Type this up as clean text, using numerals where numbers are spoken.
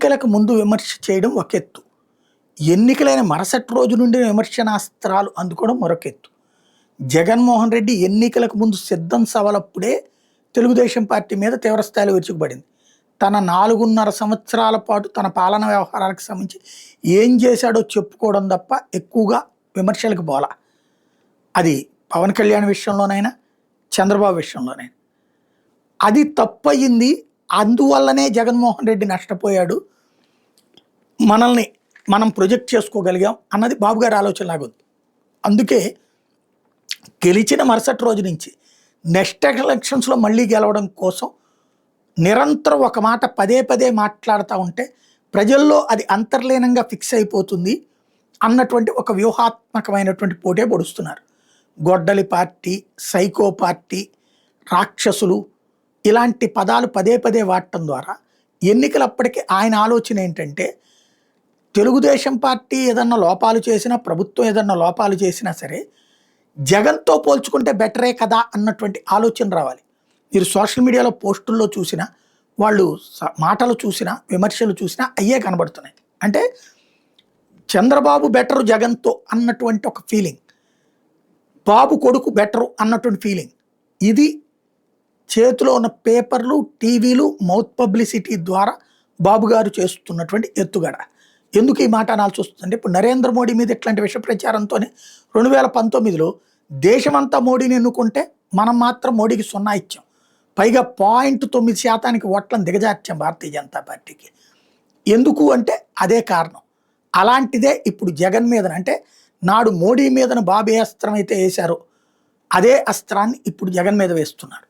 ఎన్నికలకు ముందు విమర్శ చేయడం ఒక ఎత్తు. ఎన్నికలైన మరుసటి రోజు నుండి విమర్శనాస్త్రాలు అందుకోవడం మరొక ఎత్తు. జగన్మోహన్ రెడ్డి ఎన్నికలకు ముందు సిద్ధం సవలప్పుడే తెలుగుదేశం పార్టీ మీద తీవ్రస్థాయిలో విరుచుకుపడింది. తన 4.5 సంవత్సరాల పాటు తన పాలన వ్యవహారాలకు సంబంధించి ఏం చేశాడో చెప్పుకోవడం తప్ప ఎక్కువగా విమర్శలకు పోలా. అది పవన్ కళ్యాణ్ విషయంలోనైనా, చంద్రబాబు విషయంలోనైనా. అది తప్పయింది. అందువల్లనే జగన్మోహన్ రెడ్డి నష్టపోయాడు, మనల్ని మనం ప్రొజెక్ట్ చేసుకోగలిగాం అన్నది బాబు గారి ఆలోచనలాగా ఉంది. అందుకే గెలిచిన మరుసటి రోజు నుంచి నెక్స్ట్ ఎలక్షన్స్లో మళ్ళీ గెలవడం కోసం నిరంతరం ఒక మాట పదే పదే మాట్లాడుతూ ఉంటే ప్రజల్లో అది అంతర్లీనంగా ఫిక్స్ అయిపోతుంది అన్నటువంటి ఒక వ్యూహాత్మకమైనటువంటి పోటే పొడుస్తున్నారు. గొడ్డలి పార్టీ, సైకో పార్టీ, రాక్షసులు ఇలాంటి పదాలు పదే పదే వాడటం ద్వారా ఎన్నికలప్పటికీ ఆయన ఆలోచన ఏంటంటే తెలుగుదేశం పార్టీ ఏదన్నా లోపాలు చేసినా, ప్రభుత్వం ఏదన్నా లోపాలు చేసినా సరే జగన్తో పోల్చుకుంటే బెటరే కదా అన్నటువంటి ఆలోచన రావాలి. మీరు సోషల్ మీడియాలో పోస్టుల్లో చూసినా, వాళ్ళు మాటలు చూసినా, విమర్శలు చూసినా అయ్యే కనబడుతున్నాయి. అంటే చంద్రబాబు బెటరు జగన్తో అన్నటువంటి ఒక ఫీలింగ్, బాబు కొడుకు బెటరు అన్నటువంటి ఫీలింగ్. ఇది చేతిలో ఉన్న పేపర్లు, టీవీలు, మౌత్ పబ్లిసిటీ ద్వారా బాబు గారు చేస్తున్నటువంటి ఎత్తుగడ. ఎందుకు ఈ మాట అనాల్సి వస్తుందంటే ఇప్పుడు నరేంద్ర మోడీ మీద ఇట్లాంటి విష ప్రచారంతోనే 2019లో దేశమంతా మోడీని ఎన్నుకుంటే మనం మాత్రం మోడీకి 0 ఇచ్చాం. పైగా 0.9% ఓట్లను దిగజార్చాం భారతీయ జనతా పార్టీకి. ఎందుకు అంటే అదే కారణం. అలాంటిదే ఇప్పుడు జగన్ మీదన, అంటే నాడు మోడీ మీదన బాబు ఏ అస్త్రం అయితే వేశారో అదే అస్త్రాన్ని ఇప్పుడు జగన్ మీద వేస్తున్నారు.